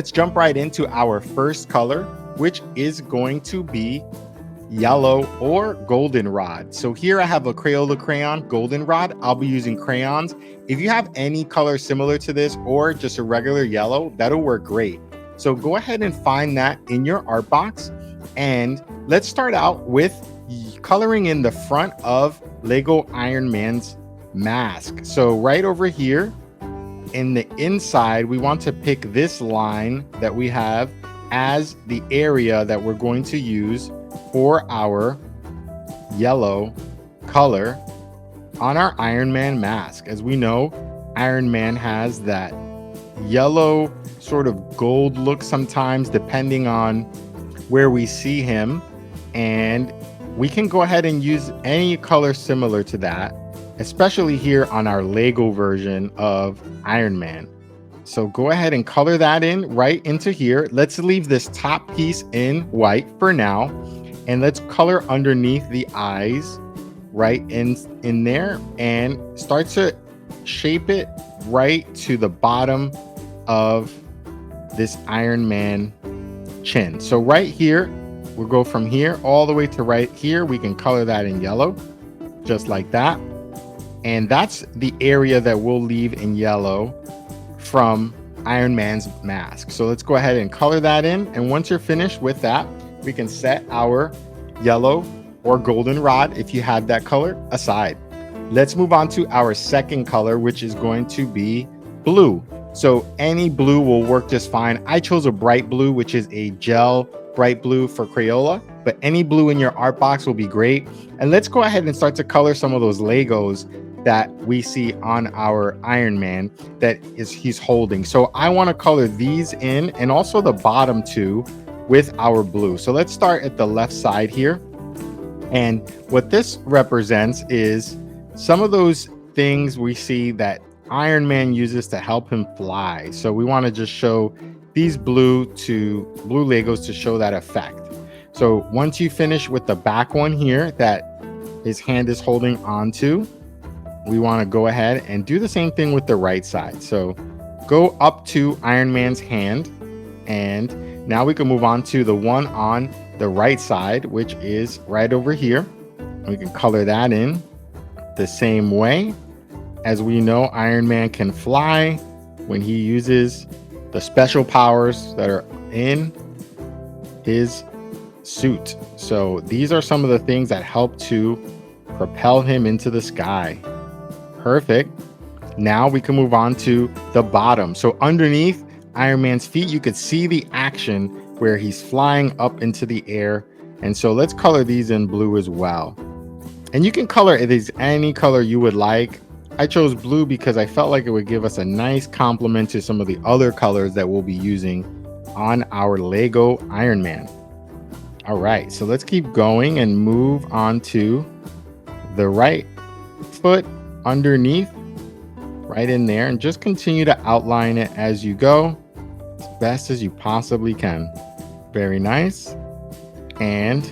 Let's jump right into our first color, which is going to be yellow or goldenrod. So here I have a Crayola crayon, goldenrod. I'll be using crayons. If you have any color similar to this or just a regular yellow, that'll work great. So go ahead and find that in your art box. And let's start out with coloring in the front of Lego Iron Man's mask. So right over here in the inside, we want to pick this line that we have as the area that we're going to use for our yellow color on our Iron Man mask. As we know, Iron Man has that yellow sort of gold look sometimes depending on where we see him, and we can go ahead and use any color similar to that, especially here on our Lego version of Iron Man. So go ahead and color that in right into here. Let's leave this top piece in white for now, and let's color underneath the eyes right in there and start to shape it right to the bottom of this Iron Man chin. So right here, we'll go from here all the way to right here. We can color that in yellow, just like that. And that's the area that we'll leave in yellow from Iron Man's mask. So let's go ahead and color that in. And once you're finished with that, we can set our yellow or goldenrod, if you had that color, aside. Let's move on to our second color, which is going to be blue. So any blue will work just fine. I chose a bright blue, which is a gel bright blue for Crayola, but any blue in your art box will be great. And let's go ahead and start to color some of those Legos that we see on our Iron Man he's holding. So I want to color these in and also the bottom two with our blue. So let's start at the left side here. And what this represents is some of those things we see that Iron Man uses to help him fly. So we want to just show these blue Legos to show that effect. So once you finish with the back one here that his hand is holding onto, we want to go ahead and do the same thing with the right side. So go up to Iron Man's hand, and now we can move on to the one on the right side, which is right over here. We can color that in the same way. As we know, Iron Man can fly when he uses the special powers that are in his suit. So these are some of the things that help to propel him into the sky. Perfect. Now we can move on to the bottom. So underneath Iron Man's feet, you could see the action where he's flying up into the air. And so let's color these in blue as well. And you can color these any color you would like. I chose blue because I felt like it would give us a nice complement to some of the other colors that we'll be using on our Lego Iron Man. All right, so let's keep going and move on to the right foot underneath, right in there, and just continue to outline it as you go, as best as you possibly can. Very nice. And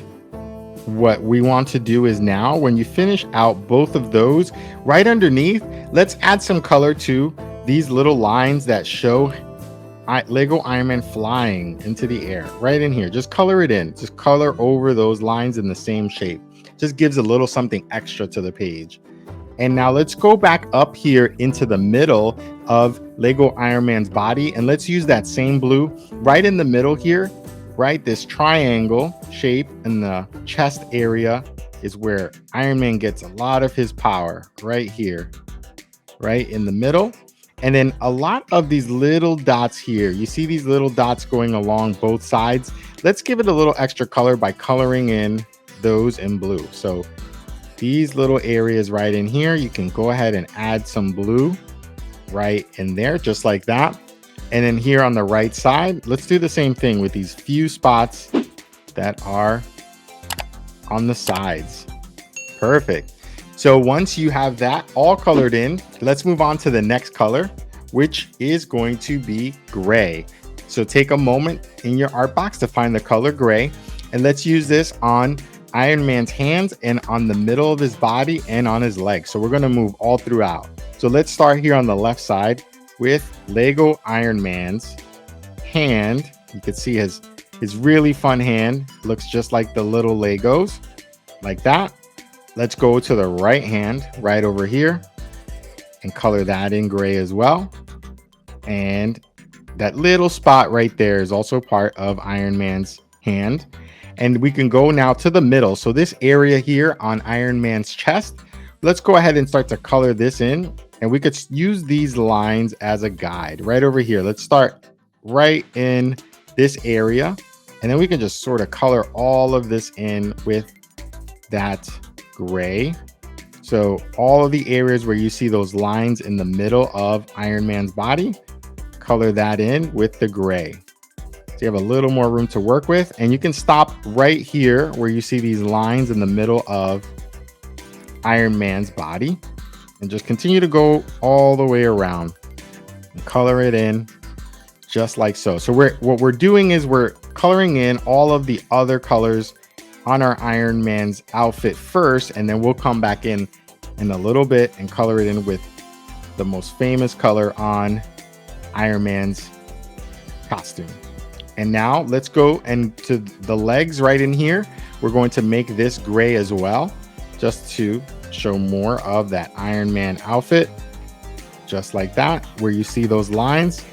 what we want to do is now, when you finish out both of those, right underneath, let's add some color to these little lines that show Lego Iron Man flying into the air right in here. Just color it in. Just color over those lines in the same shape. Just gives a little something extra to the page. And now let's go back up here into the middle of Lego Iron Man's body, and let's use that same blue right in the middle here. Right, this triangle shape in the chest area is where Iron Man gets a lot of his power, right here, right in the middle. And then a lot of these little dots here, you see these little dots going along both sides. Let's give it a little extra color by coloring in those in blue. So these little areas right in here, you can go ahead and add some blue right in there, just like that. And then here on the right side, let's do the same thing with these few spots that are on the sides. Perfect. So once you have that all colored in, let's move on to the next color, which is going to be gray. So take a moment in your art box to find the color gray, and let's use this on Iron Man's hands and on the middle of his body and on his legs. So we're going to move all throughout. So let's start here on the left side with Lego Iron Man's hand. You can see his really fun hand. Looks just like the little Legos, like that. Let's go to the right hand right over here and color that in gray as well. And that little spot right there is also part of Iron Man's hand. And we can go now to the middle. So this area here on Iron Man's chest, let's go ahead and start to color this in. And we could use these lines as a guide right over here. Let's start right in this area. And then we can just sort of color all of this in with that gray. So all of the areas where you see those lines in the middle of Iron Man's body, color that in with the gray. So you have a little more room to work with, and you can stop right here where you see these lines in the middle of Iron Man's body and just continue to go all the way around and color it in just like so. So what we're doing is we're coloring in all of the other colors on our Iron Man's outfit first, and then we'll come back in a little bit and color it in with the most famous color on Iron Man's costume. And now let's go and to the legs right in here. We're going to make this gray as well, just to show more of that Iron Man outfit, just like that. Where you see those lines,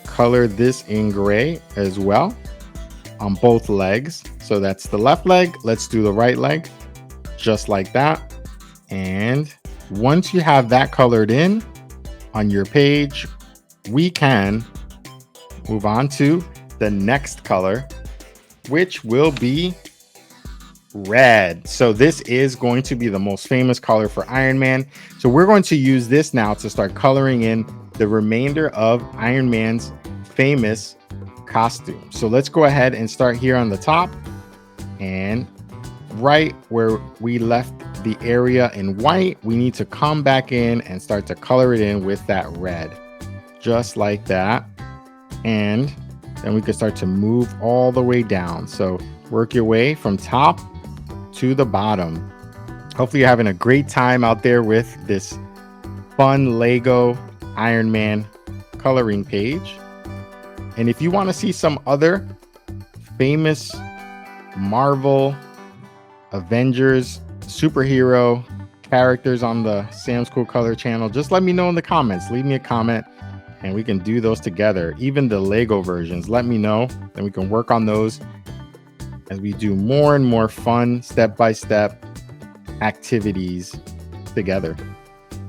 color this in gray as well on both legs. So that's the left leg. Let's do the right leg, just like that. And once you have that colored in on your page, we can move on to the next color, which will be red. So this is going to be the most famous color for Iron Man. So we're going to use this now to start coloring in the remainder of Iron Man's famous costume. So let's go ahead and start here on the top, and right where we left the area in white, we need to come back in and start to color it in with that red, just like that. And then we can start to move all the way down. So work your way from top to the bottom. Hopefully you're having a great time out there with this fun Lego Iron Man coloring page. And if you want to see some other famous Marvel, Avengers, superhero characters on the Sam's Cool Color channel, just let me know in the comments. Leave me a comment and we can do those together. Even the Lego versions, let me know, and we can work on those as we do more and more fun step-by-step activities together.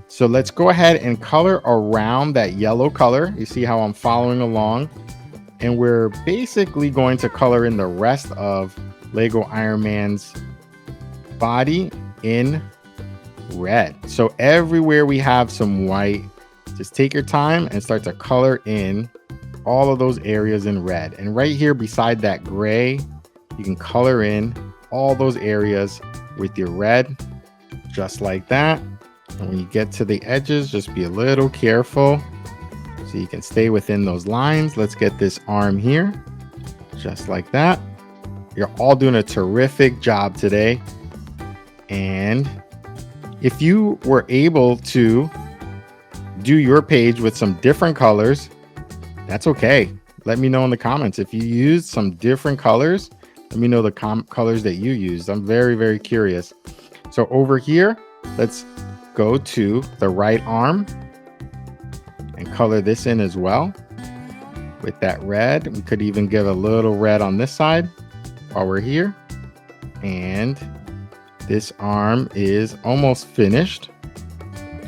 So let's go ahead and color around that yellow color. You see how I'm following along, and we're basically going to color in the rest of Lego Iron Man's body in red. So everywhere we have some white, just take your time and start to color in all of those areas in red. And right here beside that gray, you can color in all those areas with your red, just like that. And when you get to the edges, just be a little careful so you can stay within those lines. Let's get this arm here, just like that. You're all doing a terrific job today. And if you were able to do your page with some different colors, that's okay. Let me know in the comments. If you used some different colors, let me know the colors that you used. I'm very, very curious. So over here, let's go to the right arm and color this in as well with that red. We could even give a little red on this side while we're here. And this arm is almost finished,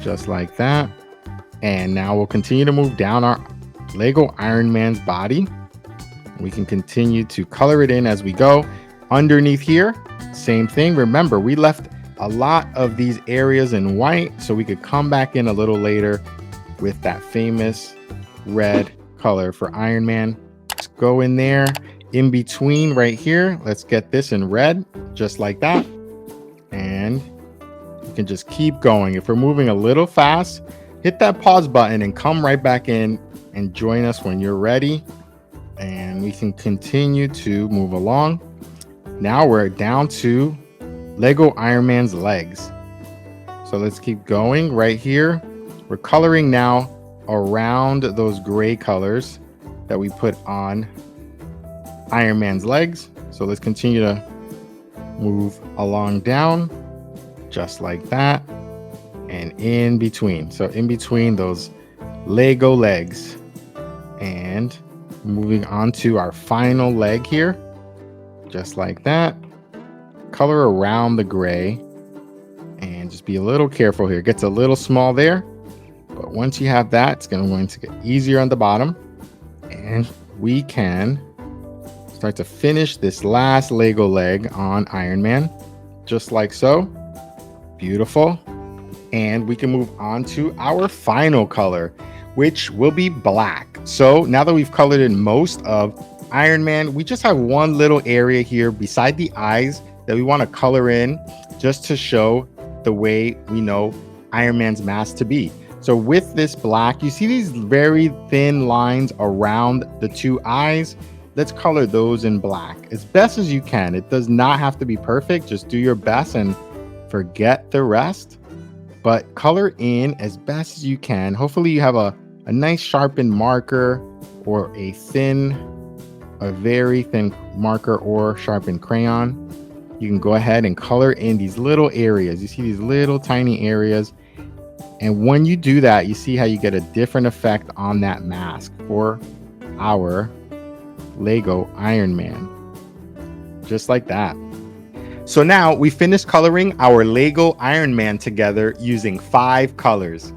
just like that. And now we'll continue to move down our Lego Iron Man's body. We can continue to color it in as we go. Underneath here, same thing. Remember, we left a lot of these areas in white, so we could come back in a little later with that famous red color for Iron Man. Let's go in there in between right here. Let's get this in red, just like that. And you can just keep going. If we're moving a little fast, hit that pause button and come right back in and join us when you're ready. And we can continue to move along. Now we're down to Lego Iron Man's legs. So let's keep going right here. We're coloring now around those gray colors that we put on Iron Man's legs. So let's continue to move along down just like that, and in between. So in between those Lego legs, and moving on to our final leg here, just like that. Color around the gray and just be a little careful here. It gets a little small there, but once you have that, it's going to get easier on the bottom, and we can start to finish this last Lego leg on Iron Man, just like so. Beautiful. And we can move on to our final color, which will be black. So now that we've colored in most of Iron Man, we just have one little area here beside the eyes that we want to color in, just to show the way we know Iron Man's mask to be. So with this black, you see these very thin lines around the two eyes. Let's color those in black as best as you can. It does not have to be perfect. Just do your best and forget the rest, but color in as best as you can. Hopefully you have a nice sharpened marker, or a very thin marker or sharpened crayon. You can go ahead and color in these little areas. You see these little tiny areas. And when you do that, you see how you get a different effect on that mask for our Lego Iron Man. Just like that. So now we finished coloring our Lego Iron Man together using 5 colors.